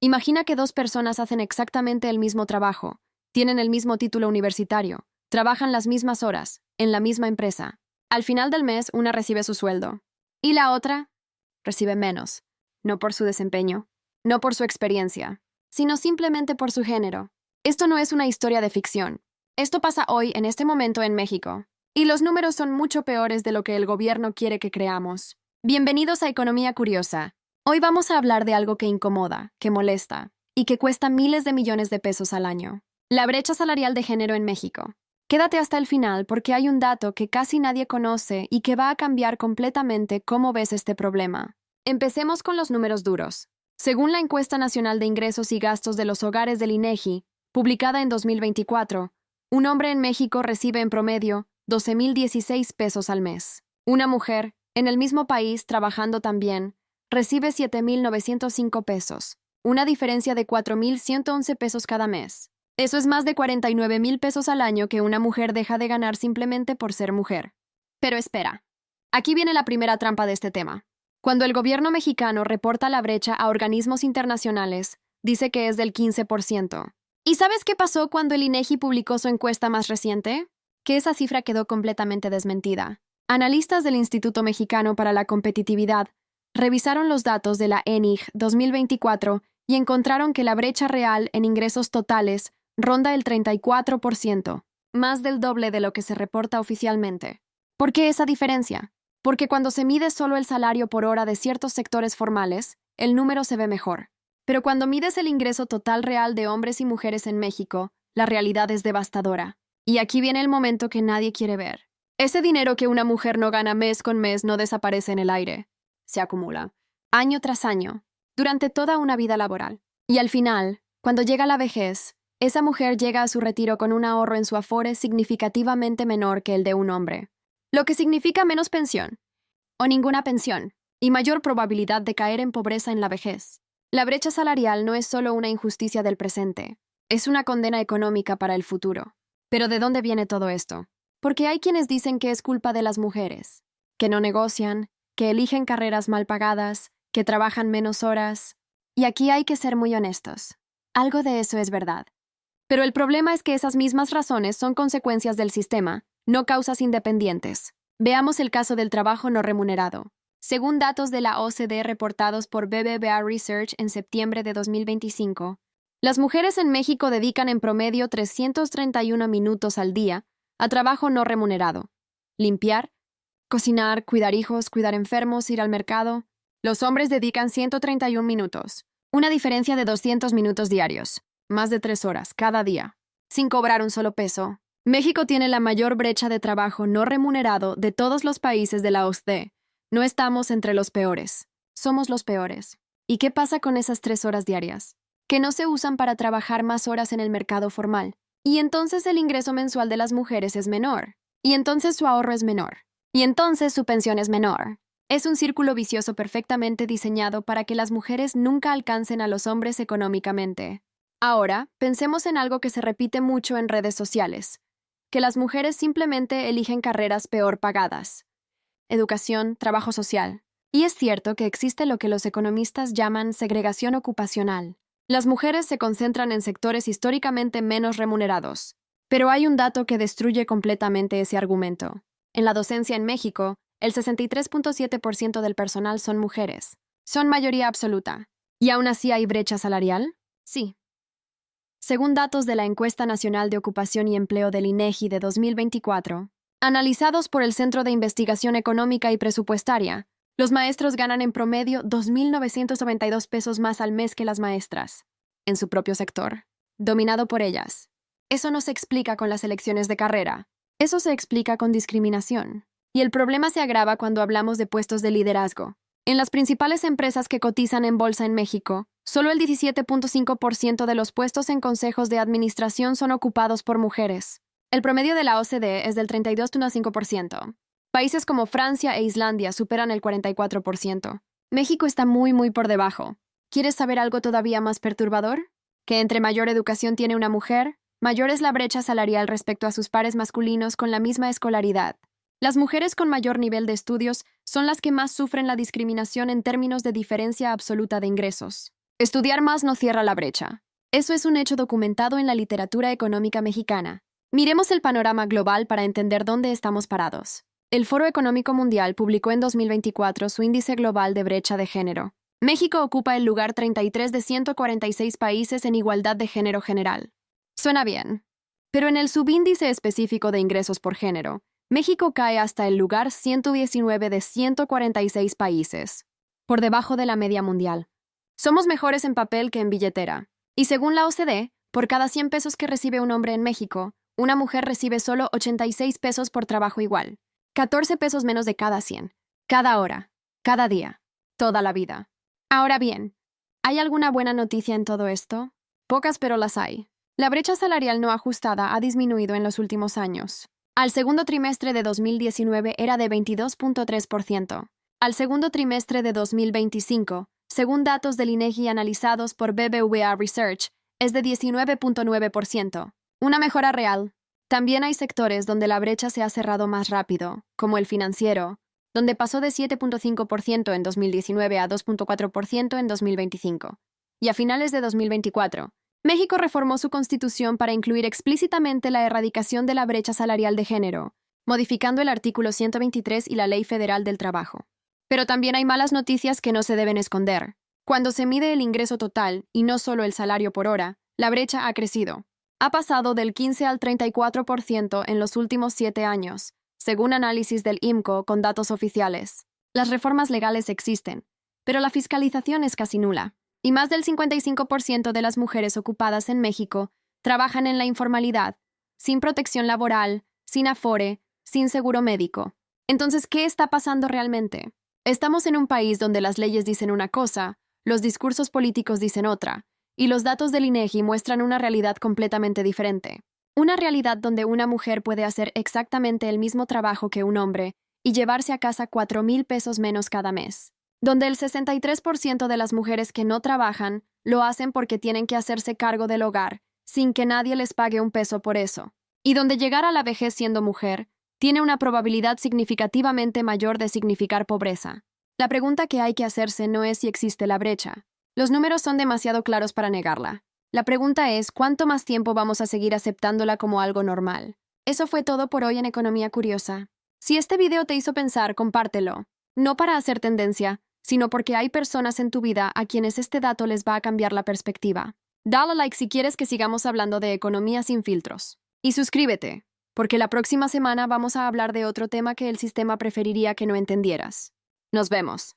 Imagina que dos personas hacen exactamente el mismo trabajo, tienen el mismo título universitario, trabajan las mismas horas, en la misma empresa. Al final del mes, una recibe su sueldo y la otra recibe menos, no por su desempeño, no por su experiencia, sino simplemente por su género. Esto no es una historia de ficción. Esto pasa hoy, en este momento, en México. Y los números son mucho peores de lo que el gobierno quiere que creamos. Bienvenidos a Economía Curiosa. Hoy vamos a hablar de algo que incomoda, que molesta y que cuesta miles de millones de pesos al año. La brecha salarial de género en México. Quédate hasta el final porque hay un dato que casi nadie conoce y que va a cambiar completamente cómo ves este problema. Empecemos con los números duros. Según la Encuesta Nacional de Ingresos y Gastos de los Hogares del INEGI, publicada en 2024, un hombre en México recibe en promedio 12,016 pesos al mes. Una mujer, en el mismo país trabajando también, recibe 7,905 pesos, una diferencia de 4,111 pesos cada mes. Eso es más de 49,000 pesos al año que una mujer deja de ganar simplemente por ser mujer. Pero espera, aquí viene la primera trampa de este tema. Cuando el gobierno mexicano reporta la brecha a organismos internacionales, dice que es del 15%. ¿Y sabes qué pasó cuando el INEGI publicó su encuesta más reciente? Que esa cifra quedó completamente desmentida. Analistas del Instituto Mexicano para la Competitividad revisaron los datos de la ENIG 2024 y encontraron que la brecha real en ingresos totales ronda el 34%, más del doble de lo que se reporta oficialmente. ¿Por qué esa diferencia? Porque cuando se mide solo el salario por hora de ciertos sectores formales, el número se ve mejor. Pero cuando mides el ingreso total real de hombres y mujeres en México, la realidad es devastadora. Y aquí viene el momento que nadie quiere ver. Ese dinero que una mujer no gana mes con mes no desaparece en el aire. Se acumula, año tras año, durante toda una vida laboral. Y al final, cuando llega la vejez, esa mujer llega a su retiro con un ahorro en su Afore significativamente menor que el de un hombre. Lo que significa menos pensión, o ninguna pensión, y mayor probabilidad de caer en pobreza en la vejez. La brecha salarial no es solo una injusticia del presente, es una condena económica para el futuro. Pero ¿de dónde viene todo esto? Porque hay quienes dicen que es culpa de las mujeres, que no negocian, que eligen carreras mal pagadas, que trabajan menos horas. Y aquí hay que ser muy honestos. Algo de eso es verdad. Pero el problema es que esas mismas razones son consecuencias del sistema, no causas independientes. Veamos el caso del trabajo no remunerado. Según datos de la OCDE reportados por BBVA Research en septiembre de 2025, las mujeres en México dedican en promedio 331 minutos al día a trabajo no remunerado. Limpiar, cocinar, cuidar hijos, cuidar enfermos, ir al mercado. Los hombres dedican 131 minutos, una diferencia de 200 minutos diarios, más de 3 horas cada día, sin cobrar un solo peso. México tiene la mayor brecha de trabajo no remunerado de todos los países de la OCDE. No estamos entre los peores. Somos los peores. ¿Y qué pasa con esas 3 horas diarias? Que no se usan para trabajar más horas en el mercado formal. Y entonces el ingreso mensual de las mujeres es menor. Y entonces su ahorro es menor. Y entonces su pensión es menor. Es un círculo vicioso perfectamente diseñado para que las mujeres nunca alcancen a los hombres económicamente. Ahora, pensemos en algo que se repite mucho en redes sociales, que las mujeres simplemente eligen carreras peor pagadas. Educación, trabajo social. Y es cierto que existe lo que los economistas llaman segregación ocupacional. Las mujeres se concentran en sectores históricamente menos remunerados. Pero hay un dato que destruye completamente ese argumento. En la docencia en México, el 63,7% del personal son mujeres. Son mayoría absoluta. ¿Y aún así hay brecha salarial? Sí. Según datos de la Encuesta Nacional de Ocupación y Empleo del INEGI de 2024, analizados por el Centro de Investigación Económica y Presupuestaria, los maestros ganan en promedio 2,992 pesos más al mes que las maestras, en su propio sector, dominado por ellas. Eso no se explica con las elecciones de carrera, eso se explica con discriminación. Y el problema se agrava cuando hablamos de puestos de liderazgo. En las principales empresas que cotizan en bolsa en México, solo el 17,5% de los puestos en consejos de administración son ocupados por mujeres. El promedio de la OCDE es del 32,5%. Países como Francia e Islandia superan el 44%. México está muy por debajo. ¿Quieres saber algo todavía más perturbador? Que entre mayor educación tiene una mujer, mayor es la brecha salarial respecto a sus pares masculinos con la misma escolaridad. Las mujeres con mayor nivel de estudios son las que más sufren la discriminación en términos de diferencia absoluta de ingresos. Estudiar más no cierra la brecha. Eso es un hecho documentado en la literatura económica mexicana. Miremos el panorama global para entender dónde estamos parados. El Foro Económico Mundial publicó en 2024 su índice global de brecha de género. México ocupa el lugar 33 de 146 países en igualdad de género general. Suena bien. Pero en el subíndice específico de ingresos por género, México cae hasta el lugar 119 de 146 países, por debajo de la media mundial. Somos mejores en papel que en billetera. Y según la OCDE, por cada 100 pesos que recibe un hombre en México, una mujer recibe solo 86 pesos por trabajo igual. 14 pesos menos de cada 100. Cada hora. Cada día. Toda la vida. Ahora bien, ¿hay alguna buena noticia en todo esto? Pocas, pero las hay. La brecha salarial no ajustada ha disminuido en los últimos años. Al segundo trimestre de 2019 era de 22.3%. Al segundo trimestre de 2025, según datos del INEGI analizados por BBVA Research, es de 19.9%. Una mejora real. También hay sectores donde la brecha se ha cerrado más rápido, como el financiero, donde pasó de 7.5% en 2019 a 2.4% en 2025. Y a finales de 2024, México reformó su constitución para incluir explícitamente la erradicación de la brecha salarial de género, modificando el artículo 123 y la Ley Federal del Trabajo. Pero también hay malas noticias que no se deben esconder. Cuando se mide el ingreso total, y no solo el salario por hora, la brecha ha crecido. Ha pasado del 15 al 34% en los últimos 7 años, según análisis del IMCO con datos oficiales. Las reformas legales existen, pero la fiscalización es casi nula. Y más del 55% de las mujeres ocupadas en México trabajan en la informalidad, sin protección laboral, sin Afore, sin seguro médico. Entonces, ¿qué está pasando realmente? Estamos en un país donde las leyes dicen una cosa, los discursos políticos dicen otra, y los datos del INEGI muestran una realidad completamente diferente. Una realidad donde una mujer puede hacer exactamente el mismo trabajo que un hombre y llevarse a casa 4,000 pesos menos cada mes. Donde el 63% de las mujeres que no trabajan lo hacen porque tienen que hacerse cargo del hogar, sin que nadie les pague un peso por eso. Y donde llegar a la vejez siendo mujer tiene una probabilidad significativamente mayor de significar pobreza. La pregunta que hay que hacerse no es si existe la brecha. Los números son demasiado claros para negarla. La pregunta es, ¿cuánto más tiempo vamos a seguir aceptándola como algo normal? Eso fue todo por hoy en Economía Curiosa. Si este video te hizo pensar, compártelo. No para hacer tendencia, sino porque hay personas en tu vida a quienes este dato les va a cambiar la perspectiva. Dale like si quieres que sigamos hablando de economía sin filtros. Y suscríbete, porque la próxima semana vamos a hablar de otro tema que el sistema preferiría que no entendieras. Nos vemos.